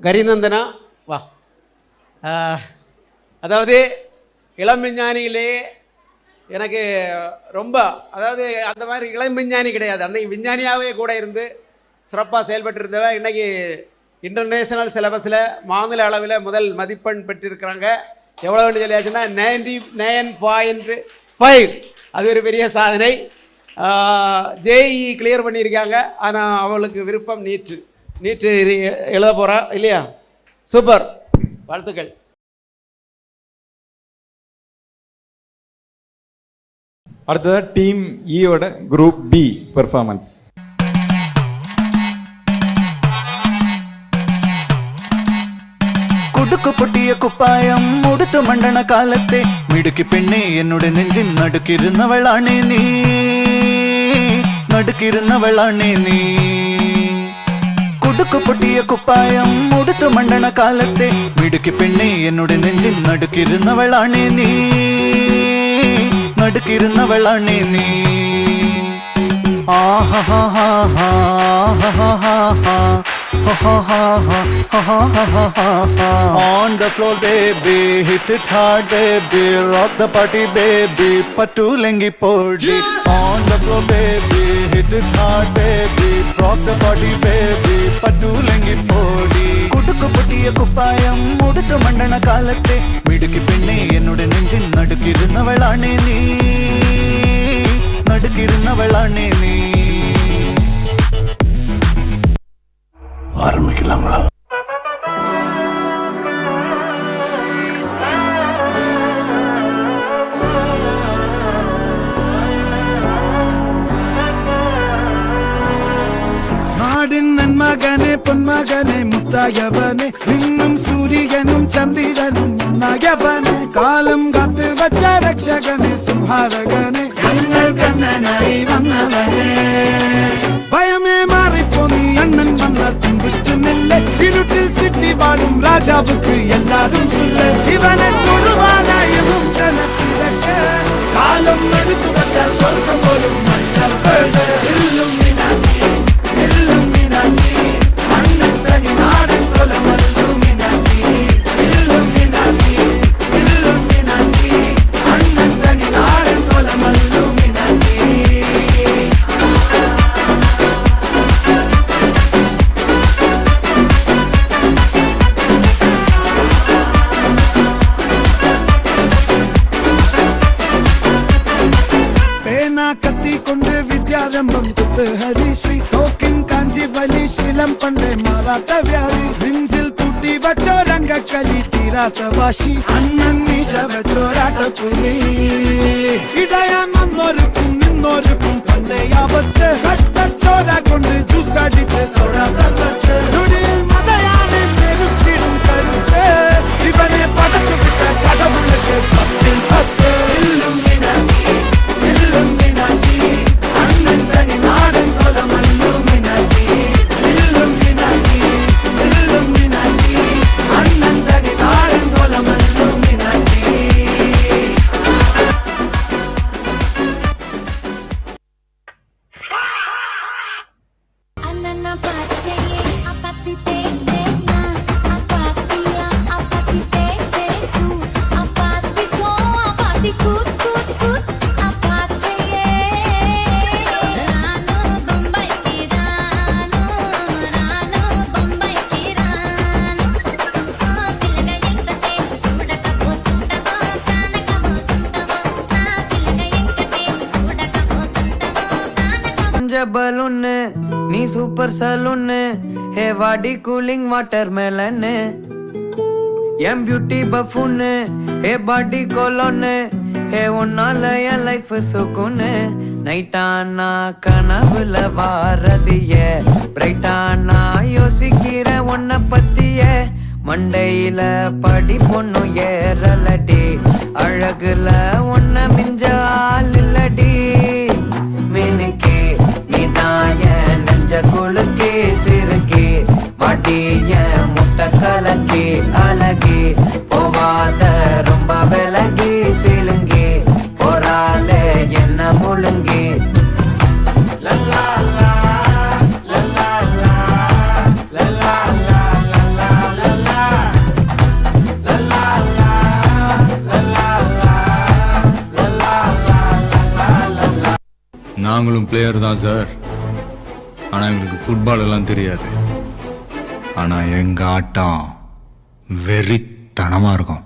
கரிநந்தனா வா. அதாவது இளம் விஞ்ஞானியிலே எனக்கு ரொம்ப, அதாவது அந்த மாதிரி இளம் விஞ்ஞானி கிடையாது, அன்றைக்கி விஞ்ஞானியாகவே கூட இருந்து சிறப்பாக செயல்பட்டு இருந்தவ இன்றைக்கி இன்டர்நேஷ்னல் சிலபஸில் மாநில அளவில் முதல் மதிப்பெண் பெற்றிருக்கிறாங்க. எவ்வளோன்னு சொல்லியாச்சுன்னா 99.5. அது ஒரு பெரிய சாதனை. ஜேஇ கிளியர் பண்ணியிருக்காங்க. ஆனால் அவளுக்கு விருப்பம் நீட்டு எழுத போகிறா இல்லையா? சூப்பர், வாழ்த்துக்கள். அடுத்ததாக டீம் ஈயோட குரூப் பி பெர்ஃபார்மன்ஸ். കുടുക്കു പൊട്ടിയ കുപ്പായം മുടുത്തു മണ്ടണ കാലത്തെ മിടുക്കി പെണ്ണെ എന്നോട് നെഞ്ചിൻ നടുക്കിരുന്നവളാണേ നീ, നടുക്കിരുന്നവളാണേ നീ. കുടുക്കു പൊട്ടിയ കുപ്പായം മുടുത്തു മണ്ടണ കാലത്തെ മിടുക്കി പെണ്ണെ എന്നോട് നെഞ്ചിൻ നടുക്കിരുന്നവളാണേ നീ, നടുക്കിരുന്നവളാണേ നീ. On the floor baby, hit it hard baby, rock the party baby, patulengi podi. On the floor baby, hit it hard baby, rock the party baby, patulengi podi. കുടുക്കു പൊട്ടിയ കുപ്പായം മുടുത്തു മണ്ടണ കാലത്തെ മിടുക്കി പെണ്ണെ എന്നോട് നെഞ്ചിൻ നടുക്കിരുന്നവളാണേ നീ, നടുക്കിരുന്നവളാണേ നീ. ஆரம்பிக்கலாங்களா? நாடின் நன்மகனே பொன்மகனே முத்தாயவனே, இன்னும் சூரியனும் சந்திரனும் ஒன்னாயவனே, காலம் காத்து வச்ச ரட்சகனே சிம்ஹாரகனே, எங்கள் கண்ணனாய் வந்தவனே. பயமே மாறிப்போ நீ அண்ணன் வந்தால் தும்பிட்டு நெல்ல, இருட்டில் சிட்டி வாழும் ராஜாவுக்கு எல்லாரும் சொல்ல, இவனை தொழுவானாயும் ஜனத்திலக்க, காலம் எடுத்து வச்சால் சொர்க்கம் போலும் மன்னர் இல்லும் அண்ணன் தனி நாடன் போல மல்லும் அண்ணன் தனி நாடன் போல மல்லும். கத்தி கொண்டு வித்யாரம்பம் குத்து ஹரிஸ்ரீ, தோக்கின் காஞ்சி வலி சீலம் பண்டே மாறாத்த வியாதி, நெஞ்சில் பூட்டி வச்சோ ரங்க கலி தீராத்த வாசி, அண்ணன் மீச வச்சோராட்ட புலி. இடையான் வந்தோருக்கும் நின்னோருக்கும் பண்டே ஆபத்து, கட்ட சோரா கொண்டு ஜூஸ் அடிச்சு சோடா சர்பத்து, நுடியில் மதையானை பெருக்கிடும் கருத்து, இவனே படைச்சு விட்ட கடவுளுக்கு 10 இல்லும் அண்ணன் தனி நாடன் போல மல்லும் அண்ணன் தனி நாடன் போல மல்லும். बलून नी सूपर सलून हे वाडी कूलिंग वाटरमेलन एम beauty buffoon hey body cologne hey उन्नाल लाइफ सुकून नैटाना कनवुल वारदिय ब्ரைட்டானா யோசிக்கிற உன்ன பத்திய மண்டையில படி பொண்ணு ஏறலடி அழகுல உன்ன மிஞ்ச ஆள் இல்லடி மேனிக்கு நெஞ்ச குலுக்கி சிறுக்கி வட்டிய முட்டை கலக்கி அழகி போவாத ரொம்ப விலகி சிலுங்கி போராலே என்ன முழுங்கி லல்லா லல்லா லல்லா லல்லா லல்லா நாங்களும் பிளேயர் தான் சார். ஆனா எங்களுக்கு ஃபுட்பால் எல்லாம் தெரியாது. ஆனா எங்க ஆட்டம் வெறித்தனமா இருக்கும்.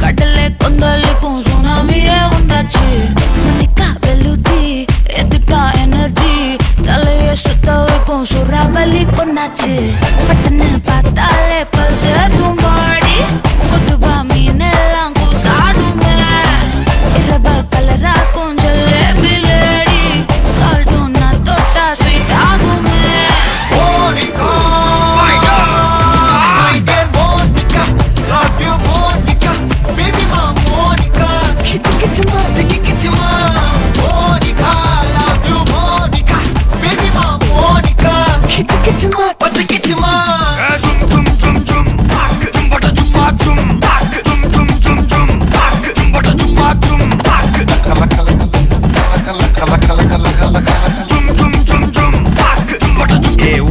கடலை கொந்தளிக்கும் சுனாமியே உண்டாச்சு. வெளுத்தி எதுட்டா எனர்ஜி தலைய சுத்த வைக்கும் சுறாவலி பொண்ணாச்சு. பட்டன்னு பார்த்தாலே பல்ச தும்பாடி கொட்டுபா மீனெல்லாம் கூத்தாடுமே. இரவ கலராக்கும் ஜல்லேபி லேடி சால்ட்டும் நான் தொட்டா ஸ்வீட் ஆகுமே.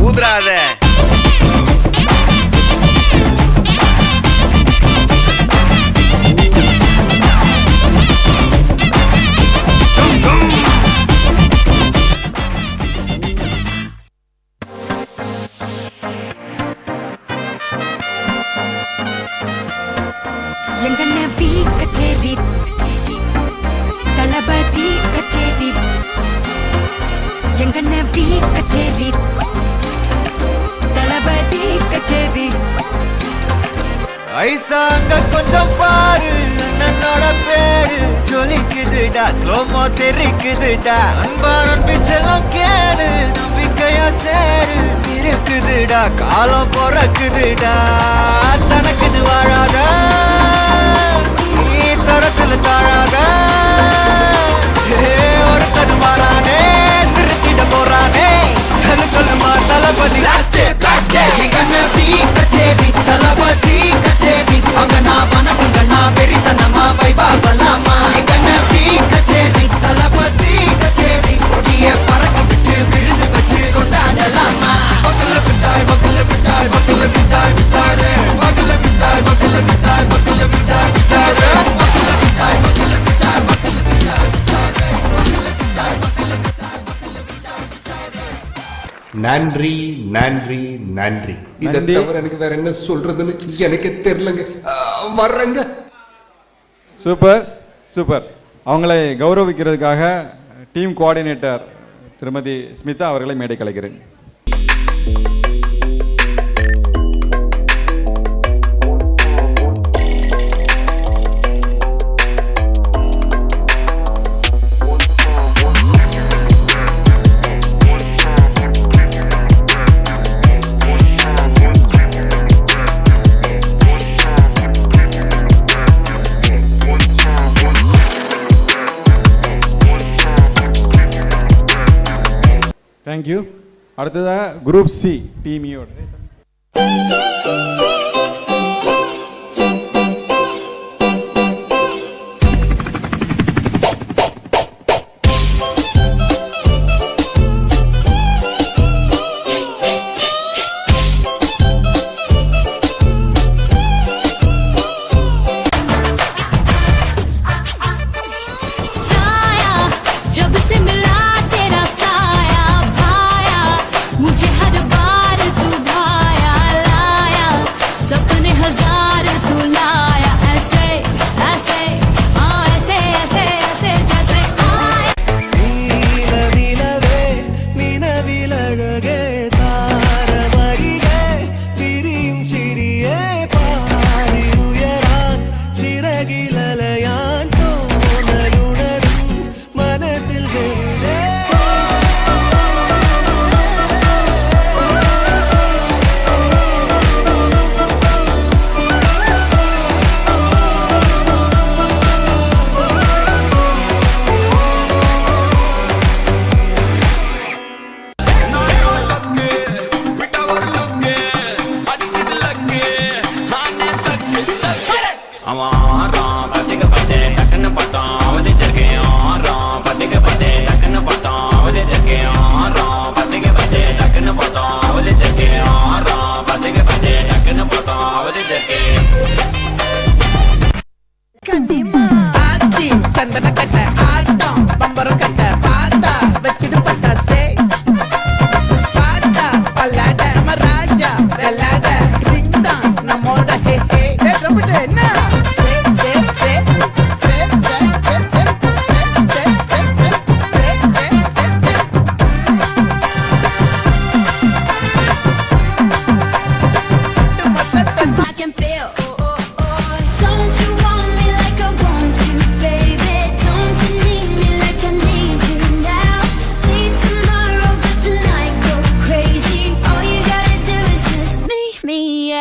ஊதுறாத எங்கண்ண பீ கச்சேரி தளபதி கச்சேரி. எங்கண்ண பீ கச்சேரி தளபதி கச்சேரி. ஐசா அங்க கொஞ்சம் பாரு, அண்ணனோட பேரு ஜொலிக்குதுடா, ஸ்லோமோ தெரிக்குதுடா. அன்பான பிச்செல்லாம் கேளு, நம்பிக்கையா சேரு இருக்குதுடா, காலம் பிறக்குதுடா. தனக்குன்னு வாழாத, நீ தரத்துல தாழாத. ஒரு கது மாறானே, திருத்திட போறானே. கலு கலுமா தளபதி தளபதி கச்சேரி. அங்க நான் வணக்கங்க நான் வெறித்தனமா வைபா பலாமா. கச்சேரி தளபதி கச்சேரி. கொடிய பறக்க விட்டு விருது வச்சு கொண்டாடலாமா. பக்கல விட்டாய் பக்கல விட்டாய் பக்கல விட்டாய் விட்டாரு. பக்கல விட்டாய் பக்கல விட்டாய் பக்கல விட்டாய் விட்டாரு. பக்கல விட்டாய் பக்கல விட்டாய் பக்கல விட்டாய் விட்டாரு. பக்கல விட்டாய் பக்கல விட்டாய் பக்கல விட்டாய் விட்டாரு. நன்றி நன்றி நன்றி. இதை தவிர எனக்கு வேற என்ன சொல்றதுன்னு எனக்கு தெரியலங்க. வர்றேங்க. Super super. அவங்களை கௌரவிக்கிறதுக்காக டீம் கோஆர்டினேட்டர் திருமதி ஸ்மிதா அவர்களை மேடை கலைக்கிறேன். தேங்க்யூ. அடுத்ததாக குரூப் சி டீமியோட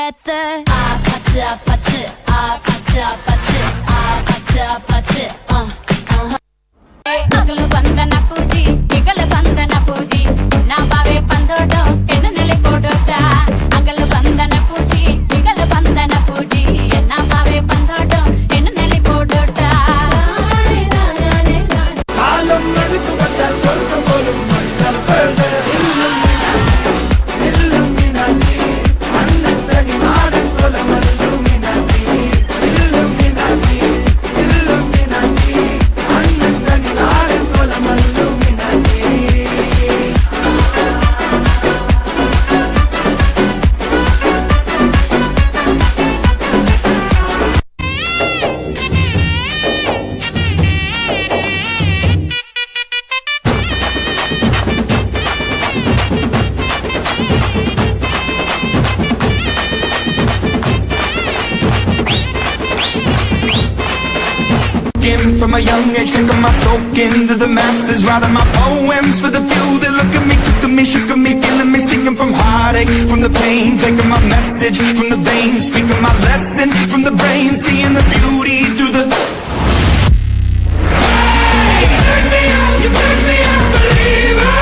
பத்து ஆ பத்து பத்து ஆ பத்து பத்து ஆ பத்து பத்து அகல பந்தன பூஜி இகல பந்தன பூஜி நான் பாவே பந்தோடோ என்ன நிலை போடோட்டா அகல பந்தன பூஜி இகல பந்தன பூஜி நான் பாவே பந்தோடோ என்ன நிலை போடோட்டா காலம் எடுத்து வச்சால் சொர்க்கம் போலும் மன்னர் பேரு. இல்லம் மீனாட்சி அண்ணன் தனி நாடன் போல மல்லும் மீனாட்சி. இல்லம் மீனாட்சி இல்லம் மீனாட்சி அண்ணன் தனி நாடன் போல மல்லும் Meenakshi. From a young age, taking my soak into the masses, writing my poems for the few that look at me, took at me, shook at me, feeling me, singing from heartache, from the pain, taking my message from the veins, speaking my lesson from the brain, seeing the beauty through the. Hey, you turn me up, believer,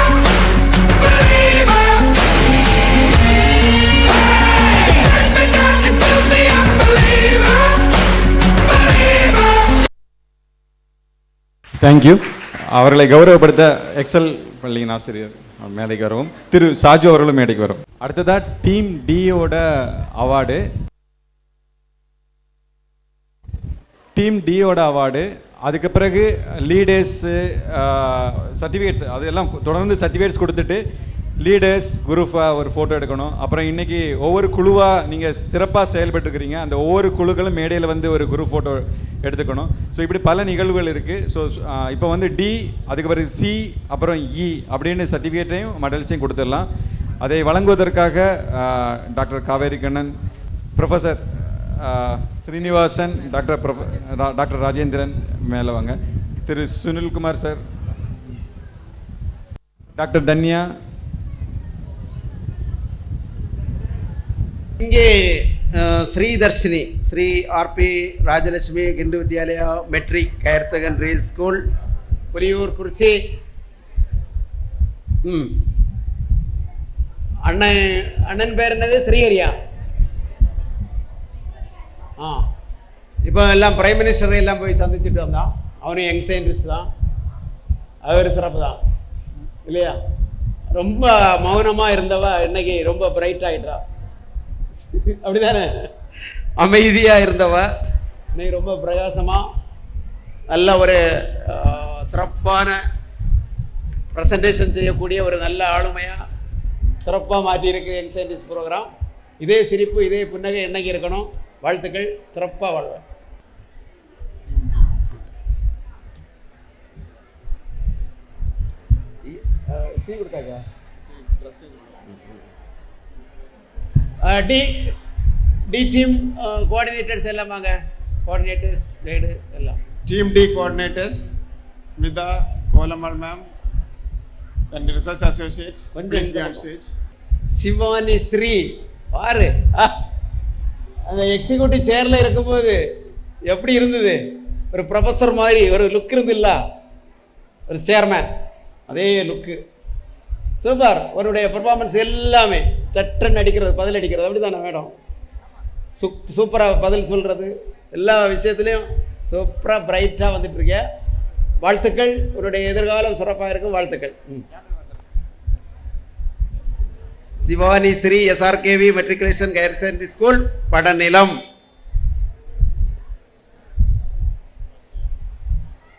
believer. Hey, you turn me up, believer, believer. Thank you. அவர்களை கௌரவப்படுத்த XL பள்ளியின் ஆசிரியர் மேடைக்கு வரவும், திரு சாஜு அவர்களும் மேடைக்கு வரும். அடுத்ததா team டியோட award. Team டியோட award, அதுக்கு பிறகு லீடர்ஸு சர்டிஃபிகேட்ஸ் அதெல்லாம் தொடர்ந்து சர்டிஃபிகேட்ஸ் கொடுத்துட்டு லீடர்ஸ் குரூப்பாக ஒரு ஃபோட்டோ எடுக்கணும். அப்புறம் இன்றைக்கி ஒவ்வொரு குழுவாக நீங்கள் சிறப்பாக செயல்பட்டுருக்கிறீங்க, அந்த ஒவ்வொரு குழுக்களும் மேடையில் வந்து ஒரு குரூப் ஃபோட்டோ எடுத்துக்கணும். ஸோ இப்படி பல நிகழ்வுகள் இருக்குது. ஸோ இப்போ வந்து டி, அதுக்கு பிறகு சி, அப்புறம் இ அப்படின்னு சர்டிஃபிகேட்டையும் மெடல்ஸையும் கொடுத்துடலாம். அதை வழங்குவதற்காக doctor Kaveri Kannan, professor Srinivasan, doctor Rajendran மேலே வாங்க, திரு சுனில்குமார் சார், டாக்டர் தன்யா. இங்கே Sridharshini, Sri RP Rajalakshmi Hindu Vidyalaya matric higher secondary school, Puliyur, Kurichi. அண்ணன் பேர் என்னது? ஸ்ரீஹரியா. இப்போ எல்லாம் பிரைம் மினிஸ்டரை எல்லாம் போய் சந்திச்சுட்டு வந்தான். அவனும் யங் சயின்டிஸ்ட் தான், அவர் சிறப்பு தான் இல்லையா? ரொம்ப மௌனமாக இருந்தவ இன்னைக்கு ரொம்ப பிரைட் ஆகிட்டா, அப்படிதானே? அமைதியாக இருந்தவ இன்னைக்கு ரொம்ப பிரகாசமாக நல்ல ஒரு சிறப்பான ப்ரெசன்டேஷன் செய்யக்கூடிய ஒரு நல்ல ஆளுமையாக சிறப்பாக மாற்றியிருக்கு யங் சயின்டிஸ்ட் ப்ரோக்ராம். இதே சிரிப்பு, இதே புன்னகை என்னைக்கு இருக்கணும். வாழ்த்துக்கள், சிறப்பாக வாழ்வேன். சி கொடுத்தாக்கா டி டீம் கோஆர்டினேட்டர்ஸ் எல்லாம் வாங்க. கோஆர்டினேட்டர்ஸ் கைடு எல்லாம். Team D coordinators, Smita Kolamal ma'am and research associates, please be on stage. Shivani Sri பாரு, அந்த எக்ஸிக்யூட்டிவ் சேர்ல இருக்கும்போது எப்படி இருந்தது? ஒரு ப்ரொஃபஸர் மாதிரி ஒரு லுக் இருந்துல்ல, ஒரு சேர்மேன் அதே லுக்கு. சூப்பர். உன்னுடைய பெர்ஃபார்மன்ஸ் எல்லாமே சட்டன் அடிக்கிறது, பதில் அடிக்கிறது, அப்படி தானே மேடம்? சூப்பராக பதில் சொல்கிறது, எல்லா விஷயத்துலையும் சூப்பராக பிரைட்டாக வந்துட்டுருக்க. வாழ்த்துக்கள். உன்னுடைய எதிர்காலம் சிறப்பாக இருக்கும். வாழ்த்துக்கள். Shivani Sri, SRKV matriculation higher secondary school, Padanilam.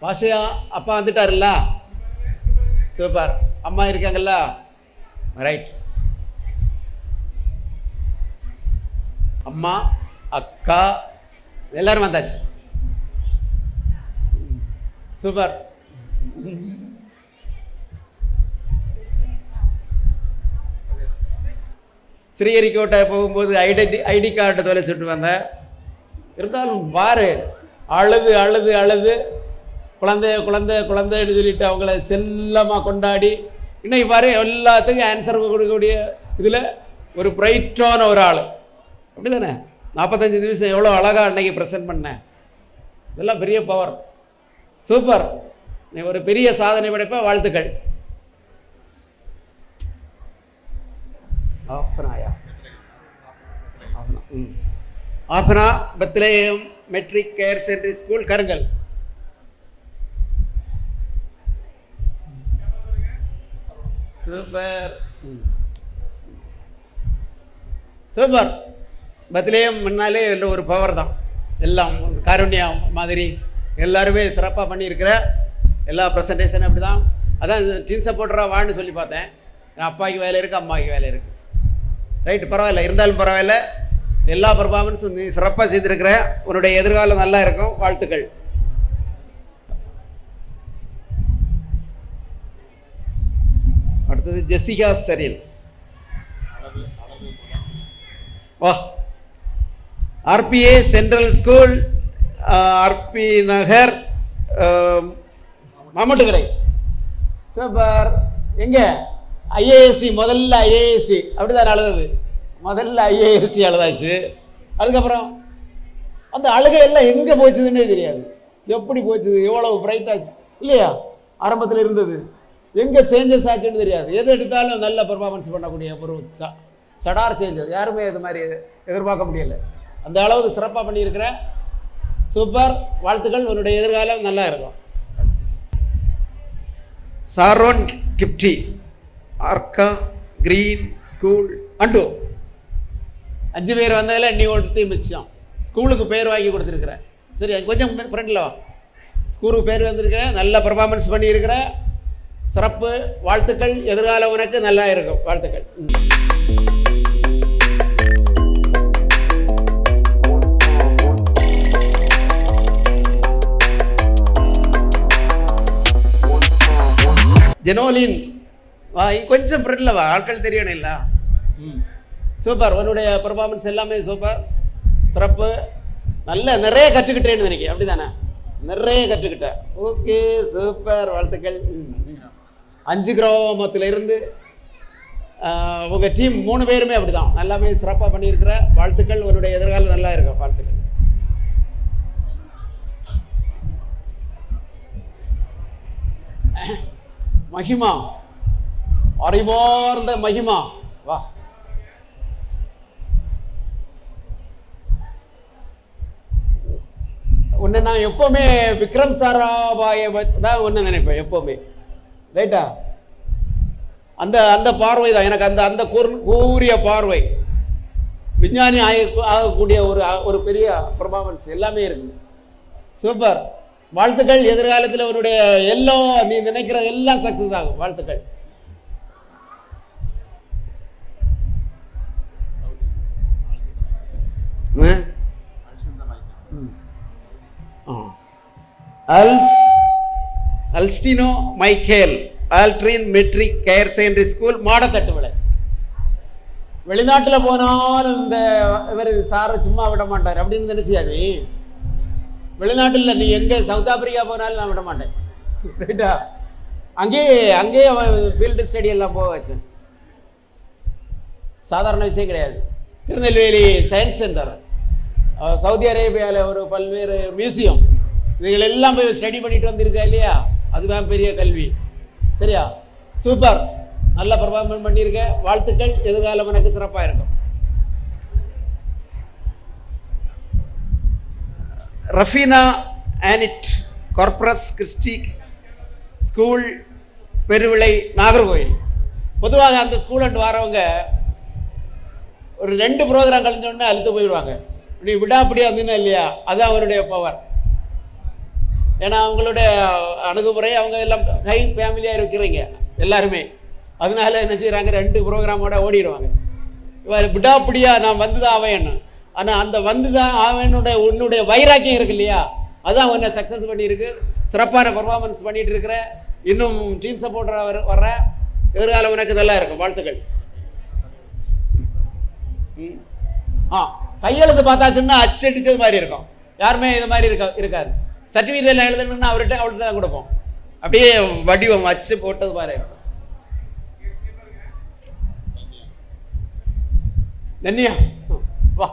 பாஷையா அப்பா வந்துட்டாருல்ல? சூப்பர். அம்மா இருக்காங்கல்ல? ரைட். அம்மா, அக்கா எல்லாரும் வந்தாச்சு. சூப்பர். ஸ்ரீஹரிக்கோட்டை போகும்போது ஐடி கார்டை தொலைச்சிட்டு வந்தேன். இருந்தாலும் பாரு, அழுது அழுது அழுது குழந்தைய குழந்தை குழந்தைன்னு சொல்லிட்டு அவங்கள செல்லமாக கொண்டாடி இன்னைக்கு பாரு எல்லாத்துக்கும் ஆன்சர் கொடுக்கக்கூடிய இதில் ஒரு பிரைட்டான ஒரு ஆள். அப்படி தானே? 45 நிமிஷம் எவ்வளோ அழகாக அன்னைக்கு ப்ரெசென்ட் பண்ணேன். இதெல்லாம் பெரிய பவர். சூப்பர், நீ ஒரு பெரிய சாதனை படைப்ப. வாழ்த்துக்கள். Afana Bethlehem matric care center school, Karungal. Super super. Bethlehem முன்னாலே ஒரு பவர் தான். எல்லாம் காருண்யா மாதிரி எல்லாருமே சிறப்பாக பண்ணியிருக்கிற எல்லா ப்ரெசன்டேஷனும் அப்படி தான். அதான் டீம் சப்போர்ட்டராக வான்னு சொல்லி பார்த்தேன். அப்பாவுக்கு வேலை இருக்குது, அம்மாவுக்கு வேலை இருக்குது. ரைட்டு, பரவாயில்ல, இருந்தாலும் பரவாயில்ல. எல்லா பர்ஃபார்மன்ஸும் நீ சிறப்பாக செய்திருக்கிற. உன்னுடைய எதிர்காலம் நல்லா இருக்கும். வாழ்த்துக்கள். அடுத்தது ஜெசிகா சரின். வா, ஆர்பிஏ சென்ட்ரல் ஸ்கூல், ஆர்பி நகர், மாமட்டுக்கடை. சூப்பர். எங்க ஐஏஎஸ்சி, முதல்ல ஐஏஎஸ்சி அப்படிதான் அழுது. முதல்ல ஐஏஎஸ்சி அழுதாச்சு. அதுக்கப்புறம் அந்த அழுகை எல்லாம் எங்கே போச்சுதுன்னே தெரியாது. எப்படி போச்சுது, எவ்வளவு பிரைட் ஆச்சு இல்லையா? ஆரம்பத்தில் இருந்தது எங்கே சேஞ்சஸ் ஆச்சுன்னு தெரியாது. எது எடுத்தாலும் நல்ல பெர்ஃபார்மன்ஸ் பண்ணக்கூடிய ஒரு சடார் சேஞ்சஸ். யாருமே இது மாதிரி எதிர்பார்க்க முடியல. அந்த அளவுக்கு சிறப்பாக பண்ணியிருக்கிற. சூப்பர், வாழ்த்துக்கள். உன்னுடைய எதிர்காலம் நல்லா இருக்கும். சாரோன் கிப்டி, ஆர்கா கிரீன் ஸ்கூல், அண்டு. 5 பேர் வந்ததில் நீ ஒருத்தி மிச்சம். ஸ்கூலுக்கு பேர் வாங்கி கொடுத்துருக்குறேன். சரி, கொஞ்சம் ஃப்ரெண்டில் வா. ஸ்கூலுக்கு பேர் வந்திருக்கிறேன். நல்ல பெர்ஃபார்மன்ஸ் பண்ணியிருக்கிற. சிறப்பு, வாழ்த்துக்கள். எதிர்காலம் உனக்கு நல்லா இருக்கும். வாழ்த்துக்கள். ஜெனோலின் வா, கொஞ்சம் ஃப்ரெண்டில் வா. ஆட்கள் தெரியணும் இல்லை? சூப்பர், உன்னுடைய பெர்ஃபார்மன்ஸ் எல்லாமே சூப்பர், சிறப்பு. நல்ல நிறைய கற்றுக்கிட்டேன்னு நினைக்கிறேன். அப்படி தானே? நிறைய கற்றுக்கிட்டேன். ஓகே, சூப்பர், வாழ்த்துக்கள். 5 கிராமத்திலிருந்து உங்கள் டீம் 3 பேருமே அப்படி தான் எல்லாமே சிறப்பாக பண்ணியிருக்கிற. வாழ்த்துக்கள். உன்னுடைய எதிர்காலம் நல்லா இருக்கும். வாழ்த்துக்கள். மகிமா, அறிவார்ந்த மகிமா, வா. உன்னை நான் எப்பவுமே விக்ரம் சாராபாயை தான் ஒன்று நினைப்பேன் எப்பவுமே. ரைட்டா? அந்த அந்த பார்வை தான் எனக்கு. அந்த அந்த கூரிய பார்வை, விஞ்ஞானி ஆகக்கூடிய ஒரு பெரிய பெர்ஃபார்மன்ஸ் எல்லாமே இருக்கு. சூப்பர், வாழ்த்துக்கள். எதிர்காலத்தில் உன்னுடைய எல்லாம் நீ நினைக்கிறது எல்லாம் சக்சஸ் ஆகும். வாழ்த்துக்கள். Alstino Michael, Aldrin matric care secondary school, Madathattu Vilai. வெளிநாட்டில் போனாலும் இந்த இவர் சாரை சும்மா விட மாட்டார் அப்படின்னு நினைச்சியா நீ? வெளிநாட்டில் நீ எங்கே சவுத் ஆப்பிரிக்கா போனாலும் நான் விட மாட்டேன். ரைட்டா? அங்கேயே அவன் ஃபீல்டு ஸ்டடி எல்லாம் போக வச்சேன். சாதாரண விஷயம் கிடையாது. திருநெல்வேலி சயின்ஸ் சென்டர், சவுதி அரேபியாவில் ஒரு பல்வேறு மியூசியம், இதுகள் எல்லாம் போய் ஸ்டடி பண்ணிட்டு வந்திருக்கா இல்லையா? அதுதான் பெரிய கல்வி. சரியா? சூப்பர், நல்ல பெர்ஃபார்மன்ஸ் பண்ணியிருக்க. வாழ்த்துக்கள். எதிர்காலம் எனக்கு சிறப்பாக இருக்கும். ரஃபீனா ஆனிட், கார்பரஸ் கிறிஸ்டி ஸ்கூல், பெருவிளை, நாகர்கோயில். பொதுவாக அந்த ஸ்கூல் வரவங்க ஒரு 2 ப்ரோக்ராம் கழிஞ்சோடனே அழுத்து போயிடுவாங்க. இப்படி விடாப்படியாக இருந்தீங்கன்னா இல்லையா, அதுதான் அவருடைய பவர். ஏன்னா அவங்களுடைய அணுகுமுறை, அவங்க எல்லாம் ஹை ஃபேமிலியாக இருக்கிறீங்க எல்லாருமே. அதனால என்ன செய்கிறாங்க, 2 ப்ரோக்ராமோட ஓடிடுவாங்க. விடாப்படியாக நான் வந்து தான் ஆவேன். ஆனால் அந்த வந்து தான் ஆவேனுடைய உன்னுடைய வைராக்கியம் இருக்கு இல்லையா, அதுதான் உன்னை சக்ஸஸ் பண்ணியிருக்கு. சிறப்பான பர்ஃபார்மன்ஸ் பண்ணிட்டு இருக்கிற. இன்னும் டீம் சப்போர்ட்டராக வர்ற. எதிர்காலம் உனக்கு நல்லா இருக்கும். வாழ்த்துக்கள். கையெழுத்து பார்த்தாச்சுன்னா அச்சடிச்சது மாதிரி இருக்கும். யாருமே இது மாதிரி இருக்காது. சர்டிஃபிகேட்ல எழுதணும்னா அவர்கிட்ட தான் கொடுப்போம். அப்படியே வடிவம் அச்சு போட்டது பாரு. தன்யா வா.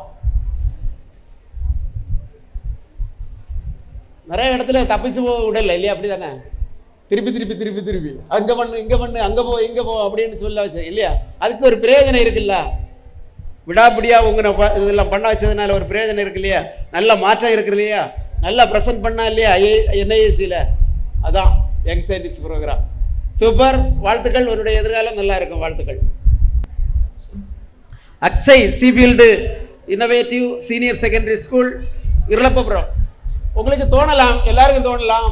நிறைய இடத்துல தப்பிச்சு போக விடல இல்லையா? அப்படி தானே? திருப்பி அங்கே பண்ணு இங்கே பண்ணு, அங்கே போ அப்படின்னு சொல்ல வச்சது இல்லையா? அதுக்கு ஒரு பிரயோஜனம் இருக்குல்ல. விடாப்பிடியாக உங்களை இதெல்லாம் பண்ண வச்சதுனால ஒரு பிரயோஜனம் இருக்கு இல்லையா? நல்ல மாற்றம் இருக்கு இல்லையா? நல்லா ப்ரெசென்ட் பண்ணா இல்லையா NISTயில்? அதான் யங் சயின்டிஸ்ட் ப்ரோக்ராம். சூப்பர், வாழ்த்துக்கள். உன்னுடைய எதிர்காலம் நல்லா இருக்கும், வாழ்த்துக்கள். அக்ஷய் சிபீல்டு innovative senior secondary school Irulappapuram. உங்களுக்கு தோணலாம், எல்லாருக்கும் தோணலாம்,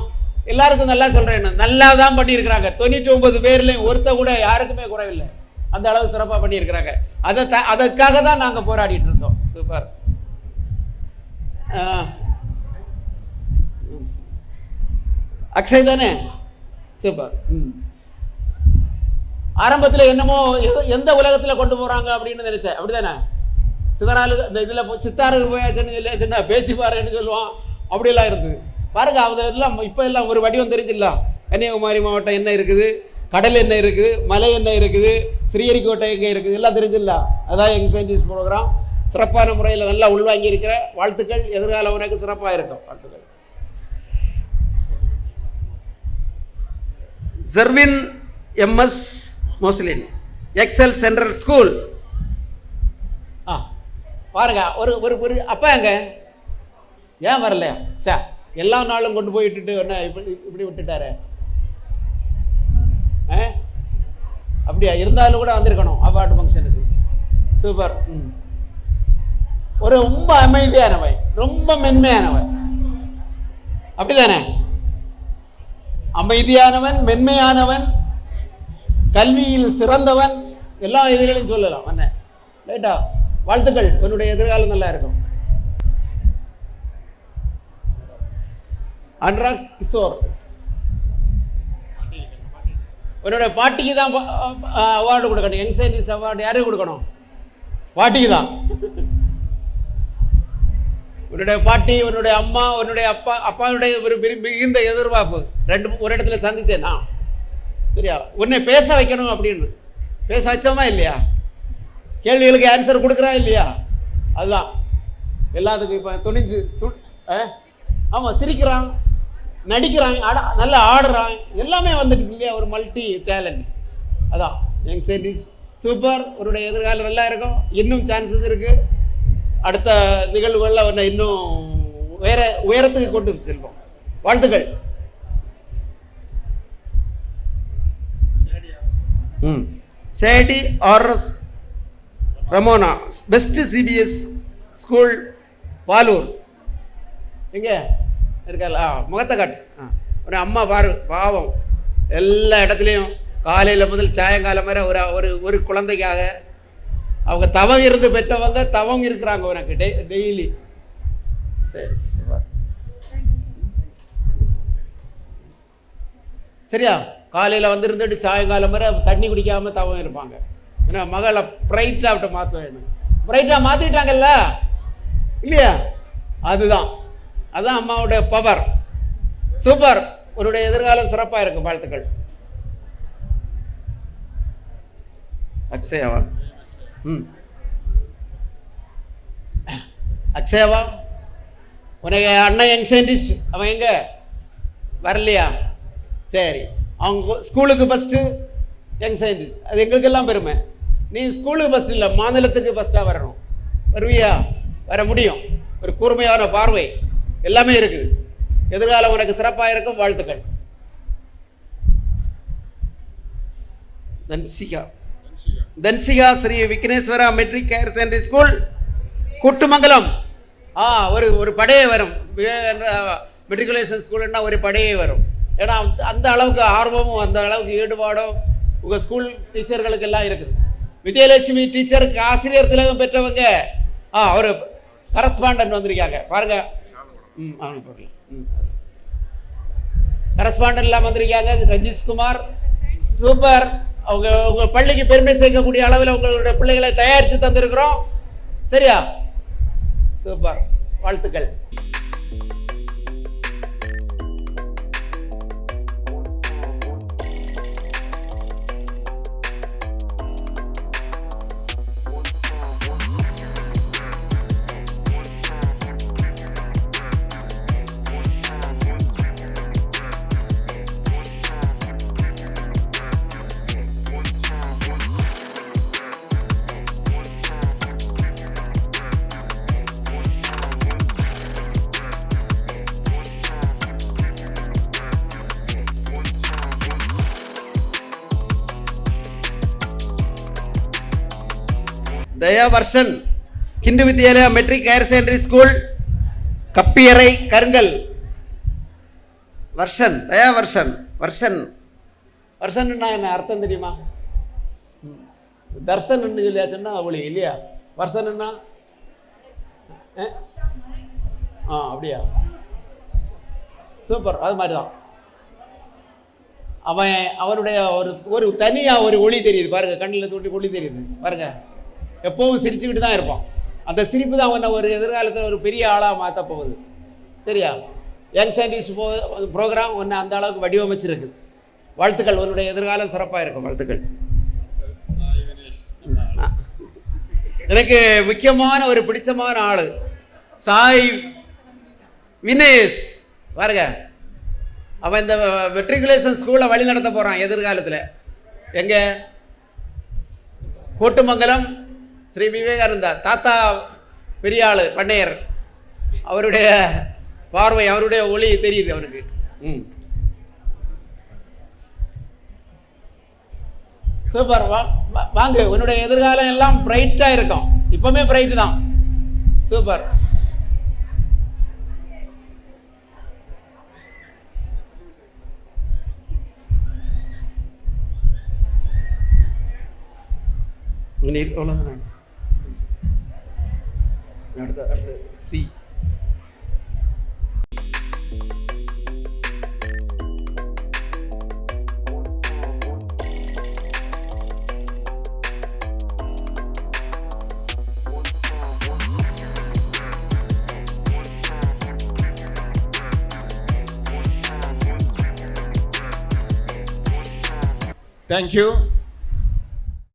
எல்லாருக்கும் நல்லா சொல்கிறேன், நல்லா தான் பண்ணியிருக்கிறாங்க. 99 பேர்லையும் ஒருத்த கூட யாருக்குமே குறைவில்லை, அந்த அளவு சிறப்பாக பண்ணியிருக்கிறாங்க. அதற்காக தான் நாங்கள் போராடிட்டு இருந்தோம். சூப்பர். அக்ஷய் தானே? சூப்பர். ஆரம்பத்தில் என்னமோ எந்த உலகத்தில் கொண்டு போகிறாங்க அப்படின்னு நினைச்சேன். அப்படிதானே? சிதறாலுக்கு இந்த இதில் சித்தாருக்கு போயாச்சுன்னு சொல்லியாச்சுன்னா பேசி பாருன்னு சொல்லுவான். அப்படியெல்லாம் இருந்தது பாருங்க. அது எல்லாம் இப்போ எல்லாம் ஒரு வடிவம் தெரிஞ்சிடலாம். கன்னியாகுமரி மாவட்டம் என்ன இருக்குது, கடல் என்ன இருக்குது, மலை என்ன இருக்குது, ஸ்ரீஹரிக்கோட்டை எங்கே இருக்குது, எல்லாம் தெரிஞ்சிடலாம். அதான் யங் சயின்டிஸ்ட் ப்ரோக்ராம். சிறப்பான முறையில் நல்லா உள்வாங்கி இருக்கிற, வாழ்த்துக்கள். எதிர்காலம் உனக்கு சிறப்பாக இருக்கும், வாழ்த்துக்கள். Jervin MS Moslin excel central school. பாருங்க, ஒரு அப்பா எங்க ஏன் வரலையா? சார் எல்லா நாளும் கொண்டு போய் விட்டுட்டு என்ன இப்படி விட்டுட்டாரு? அப்படியா? இருந்தாலும் கூட வந்திருக்கணும் அவார்டு ஃபங்க்ஷனுக்கு. சூப்பர். ஒரு ரொம்ப அமைதியானவன், ரொம்ப மென்மையானவன், அப்படிதானே? அமைதியானவன், மென்மையானவன், கல்வியில் சிறந்தவன், எல்லா இதுகளையும் சொல்லலாம். என்ன ரைட்டா? வாழ்த்துக்கள். உன்னுடைய எதிர்காலம் நல்லா இருக்கும். அனுராக் கிஷோர், உன்னுடைய பாட்டிக்கு தான் அவார்டு கொடுக்கணும். யங் சயின்டிஸ்ட் அவார்டு யாருக்கு கொடுக்கணும்? பாட்டிக்கு தான். உன்னுடைய பாட்டி, உன்னுடைய அம்மா, உன்னுடைய அப்பாவுடைய ஒரு மிகுந்த எதிர்பார்ப்பு. ஒரு இடத்துல சந்தித்தேன் நான். சரியா? உன்னை பேச வைக்கணும் அப்படின்னு பேச வச்சோமா இல்லையா? கேள்விகளுக்கு ஆன்சர் கொடுக்குறா இல்லையா? அதுதான் எல்லாத்துக்கும். இப்போ துணிஞ்சு ஆமாம், சிரிக்கிறான், நடிக்கிறான், நல்லா ஆடுறான், எல்லாமே வந்துட்டு இல்லையா? ஒரு மல்டி டேலண்ட். அதான் யங் சயின்டிஸ்ட். சூப்பர். உன்னுடைய எதிர்காலம் நல்லா இருக்கும். இன்னும் சான்சஸ் இருக்குது. அடுத்த நிகழ்வுகளில் ஒன்று இன்னும் உயரத்துக்கு கொண்டு செல்வோம். வாழ்த்துக்கள். சேடி RS Ramona best CBS school Palur. எங்கே இருக்கல? முகத்தை காட்டு. ஒரு அம்மா பாரு, பாவம். எல்லா இடத்துலையும் காலையில் முதல் சாயங்காலம் வரை ஒரு குழந்தைக்காக அவங்க தவம் இருந்து பெற்றவங்க தவம் இருக்கிறாங்க உனக்கு டெய்லி. சரி, சரியா? காலையில் வந்துருந்துட்டு சாயங்காலம் வரை தண்ணி குடிக்காமல் தவம் இருப்பாங்க. ஏன்னா மகளை பிரைட்டாக விட்டு மாற்ற வேணும். பிரைட்டாக மாற்றிட்டாங்கல்ல இல்லையா? அதுதான் அம்மாவுடைய பவர். சூப்பர். உன்னுடைய எதிர்காலம் சிறப்பாக இருக்கும், வாழ்த்துக்கள். அக்ஷயாவா? அக்ஷயாவா, உனக்கு அண்ணன் யங் சயின்டிஸ்ட் அவன் எங்க வரலையா? சரி, அவங்க ஸ்கூலுக்கு ஃபஸ்ட்டு யங் சயின்டிஸ்ட், அது எங்களுக்கெல்லாம் பெருமை. நீ ஸ்கூலுக்கு ஃபஸ்ட்டு இல்லை, மாநிலத்துக்கு ஃபஸ்ட்டாக வரணும். வருவியா? வர முடியும். ஒரு கூர்மையான பார்வை, எல்லாமே இருக்குது. எதிர்காலம் உனக்கு சிறப்பாக இருக்கும், வாழ்த்துக்கள். Dhanshika Sri Vigneshwara matric higher secondary school Kuttumangalam. ஒரு படையே வரும். மெட்ரிகுலேஷன் ஸ்கூல்னா ஒரு படையே வரும். ஏன்னா அந்த அளவுக்கு ஆர்வமும் அந்த அளவுக்கு ஈடுபாடும் உங்கள் ஸ்கூல் டீச்சர்களுக்கு எல்லாம் இருக்குது. விஜயலட்சுமி டீச்சருக்கு ஆசிரியர் திலகம் பெற்றவங்க ஒரு கரஸ்பாண்டன்ட் வந்திருக்காங்க பாருங்க. கரஸ்பாண்டன்ட் எல்லாம் வந்திருக்காங்க. ரஞ்சித்குமார், சூப்பர். அவங்க உங்கள் பள்ளிக்கு பெருமை சேர்க்கக்கூடிய அளவில் உங்களுடைய பிள்ளைகளை தயாரித்து தந்திருக்கிறோம். சரியா? சூப்பர், வாழ்த்துக்கள். Daya Varshan Hindu Vidyalaya matric higher secondary school Kappiyarai Karungal. Varshan, தயா வர்ஷன். வர்ஷன் வர்ஷன்னா என்ன அர்த்தம் தெரியுமா? தர்சன் சொல்லியாச்சுன்னா அவளி இல்லையா? வர்ஷன்னா அப்படியா? சூப்பர். அது மாதிரி தான் அவனுடைய ஒரு தனியாக ஒரு ஒளி தெரியுது பாருங்க, கண்ணில் தோட்டி ஒளி தெரியுது பாருங்க. எப்பவும் சிரிச்சுக்கிட்டு தான் இருப்பான். அந்த சிரிப்பு தான் அவனை ஒரு எதிர்காலத்தில் ஒரு பெரிய ஆளாக மாற்ற போகுது. சரியா? யங் சயின்டிஸ்ட் ப்ரோக்ராம் ஒன்று அந்த அளவுக்கு வடிவமைச்சிருக்கு. வாழ்த்துக்கள், உன்னுடைய எதிர்காலம் சிறப்பாக இருக்கும். வாழ்த்துக்கள். எனக்கு முக்கியமான ஒரு பிடிச்சமான ஆள் சாய் வினேஷ் பாருங்க. அவன் இந்த மெட்ரிகுலேஷன் ஸ்கூலை வழி நடத்த போகிறான் எதிர்காலத்தில். எங்கே? கோட்டுமங்கலம் ஸ்ரீ விவேகானந்தா. தாத்தா பெரிய ஆள் பண்ணையர். அவருடைய பார்வை, அவருடைய ஒளி தெரியுது அவனுக்கு. சூப்பர். வாங்க, உன்னுடைய எதிர்காலம் எல்லாம் பிரைட்டாக இருக்கும். இப்பவுமே பிரைட்டு தான். சூப்பர். அடுத்து சி. Thank you.